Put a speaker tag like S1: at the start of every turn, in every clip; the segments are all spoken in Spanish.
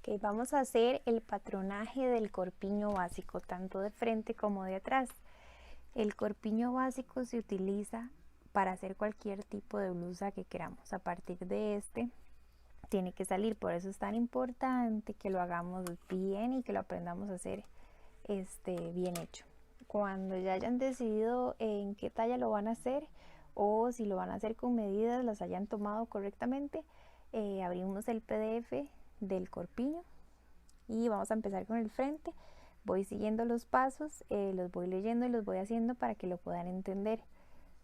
S1: Ok, vamos a hacer el patronaje del corpiño básico, tanto de frente como de atrás. El corpiño básico se utiliza para hacer cualquier tipo de blusa que queramos. A partir de este tiene que salir, por eso es tan importante que lo hagamos bien y que lo aprendamos a hacer bien hecho. Cuando ya hayan decidido en qué talla lo van a hacer o si lo van a hacer con medidas, las hayan tomado correctamente, abrimos el PDF del corpiño y vamos a empezar con el frente. Voy siguiendo los pasos, los voy leyendo y los voy haciendo para que lo puedan entender.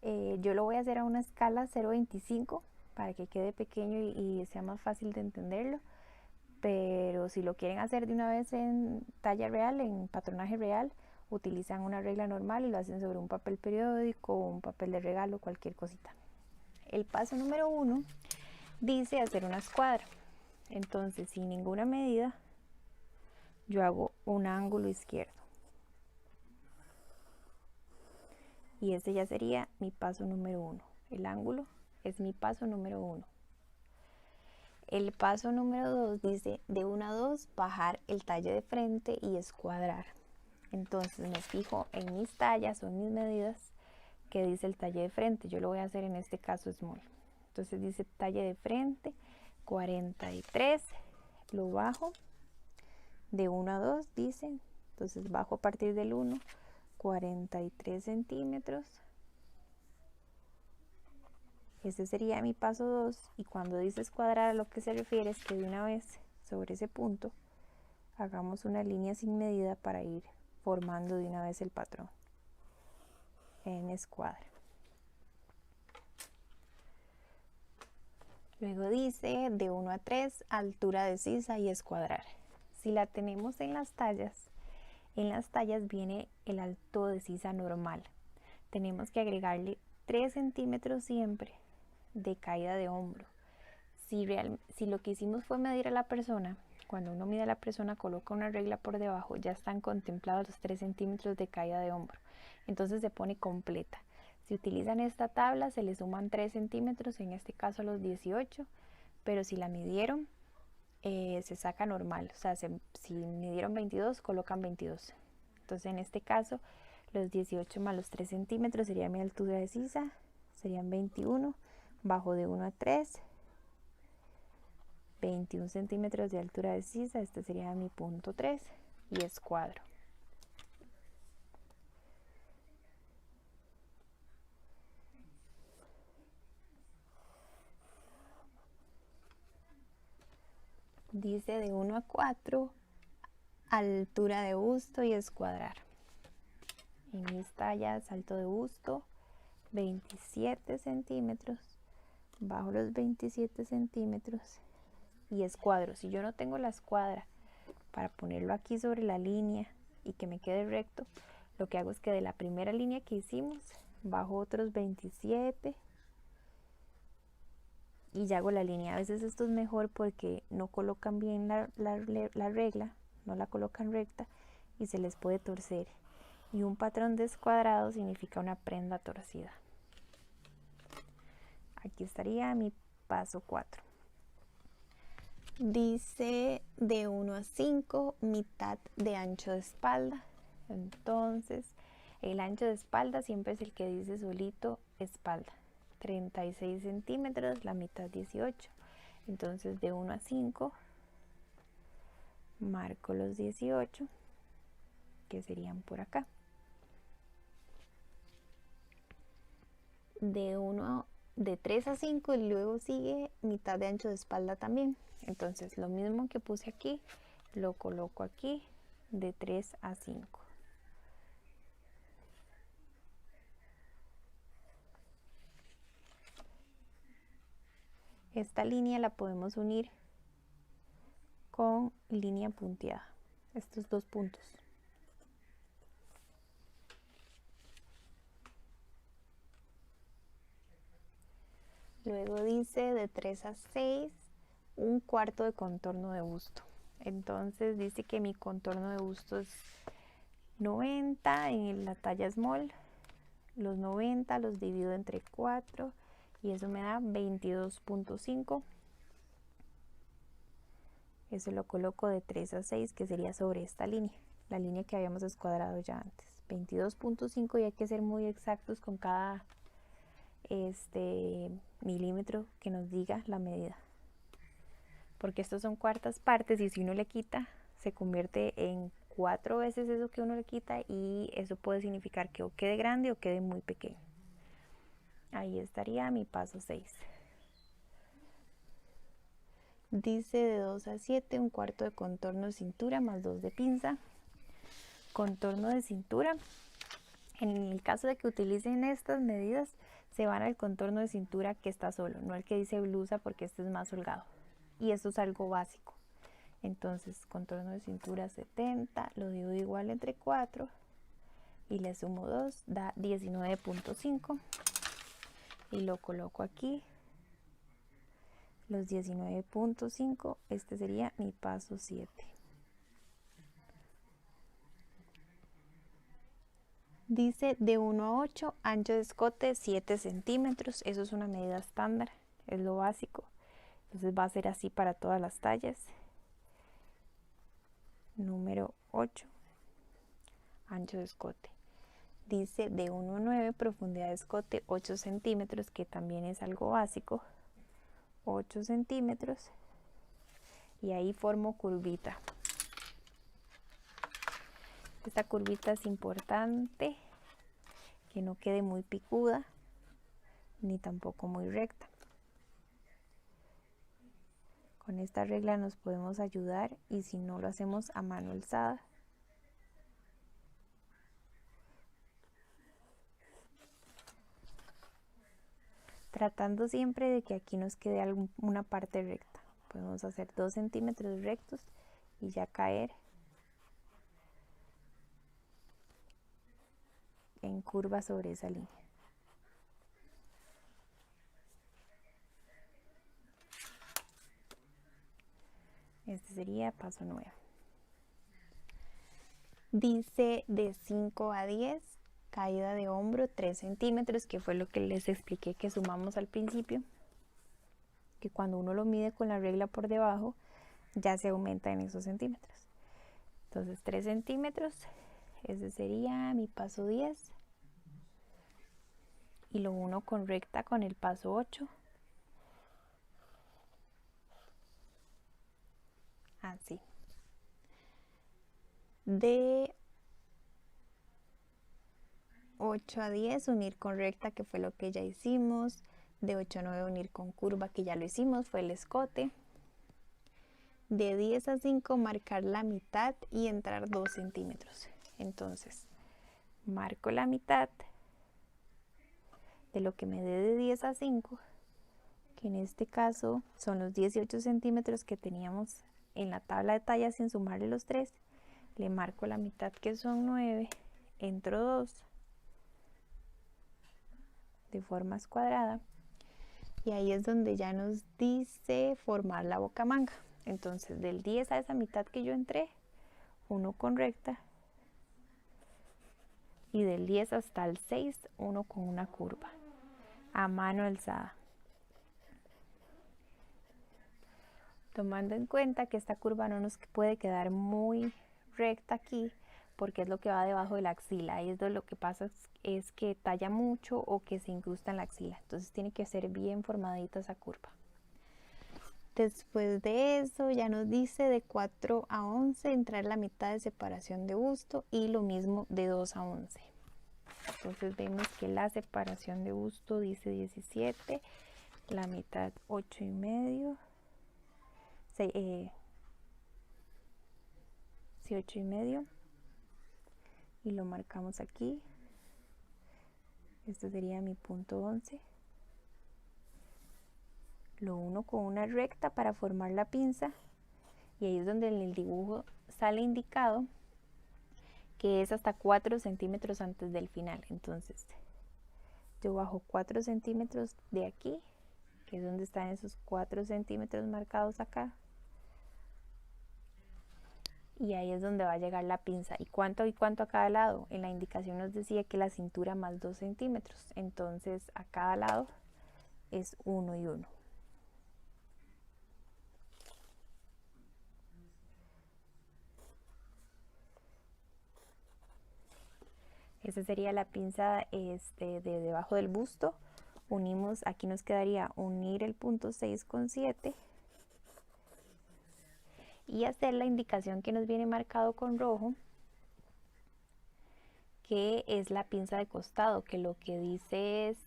S1: Yo lo voy a hacer a una escala 0.25 para que quede pequeño y sea más fácil de entenderlo, pero si lo quieren hacer de una vez en talla real, en patronaje real, utilizan una regla normal y lo hacen sobre un papel periódico o un papel de regalo, cualquier cosita. El paso número 1 dice hacer una escuadra. Entonces, sin ninguna medida, yo hago un ángulo izquierdo. Y este ya sería mi paso número 1. El ángulo es mi paso número 1. El paso número 2 dice de 1 a 2 bajar el talle de frente y escuadrar. Entonces me fijo en mis tallas o en mis medidas que dice el talle de frente. Yo lo voy a hacer en este caso small. Entonces dice talle de frente 43, lo bajo de 1 a 2 dice, entonces bajo a partir del 1, 43 centímetros. Ese sería mi paso 2, y cuando dice escuadrar, a lo que se refiere es que de una vez sobre ese punto hagamos una línea sin medida para ir formando de una vez el patrón en escuadra. Luego dice de 1 a 3 altura de sisa y escuadrar. Si la tenemos en las tallas viene el alto de sisa normal. Tenemos que agregarle 3 centímetros siempre de caída de hombro. Si lo que hicimos fue medir a la persona, cuando uno mide a la persona, coloca una regla por debajo, ya están contemplados los 3 centímetros de caída de hombro. Entonces se pone completa. Si utilizan esta tabla, se le suman 3 centímetros, en este caso a los 18, pero si la midieron, se saca normal. O sea, si midieron 22, colocan 22. Entonces en este caso, los 18 más los 3 centímetros sería mi altura de sisa, serían 21, bajo de 1 a 3, 21 centímetros de altura de sisa, este sería mi punto 3, y escuadro. Dice de 1 a 4, altura de busto y escuadrar. En mis tallas, alto de busto, 27 centímetros, bajo los 27 centímetros y escuadro. Si yo no tengo la escuadra para ponerlo aquí sobre la línea y que me quede recto, lo que hago es que de la primera línea que hicimos bajo otros 27 y ya hago la línea. A veces esto es mejor porque no colocan bien la regla, no la colocan recta y se les puede torcer, y un patrón descuadrado significa una prenda torcida. Aquí estaría mi paso 4. Dice de 1 a 5 mitad de ancho de espalda. Entonces el ancho de espalda siempre es el que dice solito espalda, 36 centímetros, la mitad 18. Entonces de 1 a 5 marco los 18, que serían por acá. De 3 a 5 y luego sigue mitad de ancho de espalda también. Entonces lo mismo que puse aquí, lo coloco aquí de 3 a 5. Esta línea la podemos unir con línea punteada, estos dos puntos. Luego dice de 3 a 6, un cuarto de contorno de busto. Entonces dice que mi contorno de busto es 90 en la talla small. Los 90 los divido entre 4 y eso me da 22.5. Eso lo coloco de 3 a 6, que sería sobre esta línea, la línea que habíamos escuadrado ya antes. 22.5, y hay que ser muy exactos con cada milímetro que nos diga la medida, porque estos son cuartas partes, y si uno le quita se convierte en 4 veces eso que uno le quita, y eso puede significar que o quede grande o quede muy pequeño. Ahí estaría mi paso 6. Dice de 2 a 7, un cuarto de contorno de cintura más 2 de pinza. Contorno de cintura, en el caso de que utilicen estas medidas, se van al contorno de cintura que está solo, no el que dice blusa, porque este es más holgado y esto es algo básico. Entonces, contorno de cintura 70, lo divido igual entre 4 y le sumo 2, da 19.5, y lo coloco aquí, los 19.5, este sería mi paso 7. Dice de 1 a 8, ancho de escote 7 centímetros, eso es una medida estándar, es lo básico, entonces va a ser así para todas las tallas. Número 8, ancho de escote. Dice de 1 a 9, profundidad de escote 8 centímetros, que también es algo básico, 8 centímetros, y ahí formo curvita. Esta curvita es importante que no quede muy picuda ni tampoco muy recta. Con esta regla nos podemos ayudar, y si no, lo hacemos a mano alzada. Tratando siempre de que aquí nos quede una parte recta. Podemos hacer 2 centímetros rectos y ya caer en curva sobre esa línea. Este sería paso 9. Dice de 5 a 10, caída de hombro 3 centímetros, que fue lo que les expliqué que sumamos al principio, que cuando uno lo mide con la regla por debajo ya se aumenta en esos centímetros. Entonces 3 centímetros, ese sería mi paso 10, y lo uno con recta con el paso 8, así. De 8 a 10, unir con recta, que fue lo que ya hicimos. De 8 a 9, unir con curva, que ya lo hicimos, fue el escote. De 10 a 5, marcar la mitad y entrar 2 centímetros. Entonces, marco la mitad de lo que me dé de 10 a 5, que en este caso son los 18 centímetros que teníamos en la tabla de tallas sin sumarle los 3. Le marco la mitad, que son 9, entro 2 de forma cuadrada, y ahí es donde ya nos dice formar la bocamanga. Entonces, del 10 a esa mitad que yo entré, uno con recta, y del 10 hasta el 6, uno con una curva a mano alzada, tomando en cuenta que esta curva no nos puede quedar muy recta aquí, porque es lo que va debajo de la axila, y esto lo que pasa es que talla mucho o que se incrusta en la axila, entonces tiene que ser bien formadita esa curva. Después de eso ya nos dice de 4 a 11, entrar la mitad de separación de busto, y lo mismo de 2 a 11. Entonces vemos que la separación de busto dice 17, la mitad 8 y medio, 8 y medio, y lo marcamos aquí. Este sería mi punto 11. Lo uno con una recta para formar la pinza, y ahí es donde en el dibujo sale indicado que es hasta 4 centímetros antes del final. Entonces yo bajo 4 centímetros de aquí, que es donde están esos 4 centímetros marcados acá, y ahí es donde va a llegar la pinza. ¿Y cuánto a cada lado? En la indicación nos decía que la cintura más 2 centímetros, entonces a cada lado es 1 y 1. Esa sería la pinza de debajo del busto. Unimos, aquí nos quedaría unir el punto 6 con 7 y hacer la indicación que nos viene marcado con rojo, que es la pinza de costado, que lo que dice es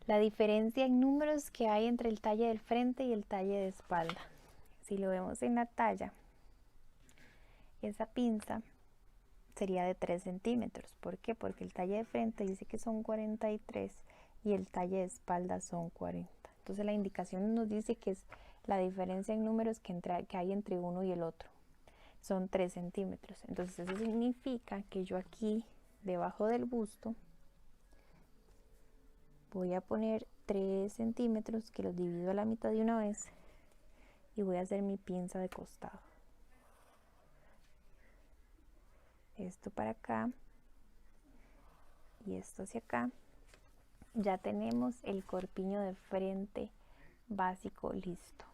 S1: la diferencia en números que hay entre el talle del frente y el talle de espalda. Si lo vemos en la talla, esa pinza sería de 3 centímetros. ¿Por qué? Porque el talle de frente dice que son 43 y el talle de espalda son 40. Entonces la indicación nos dice que es la diferencia en números que hay entre uno y el otro. Son 3 centímetros. Entonces eso significa que yo aquí, debajo del busto, voy a poner 3 centímetros, que los divido a la mitad de una vez, y voy a hacer mi pinza de costado. Esto para acá y esto hacia acá. Ya tenemos el corpiño de frente básico listo.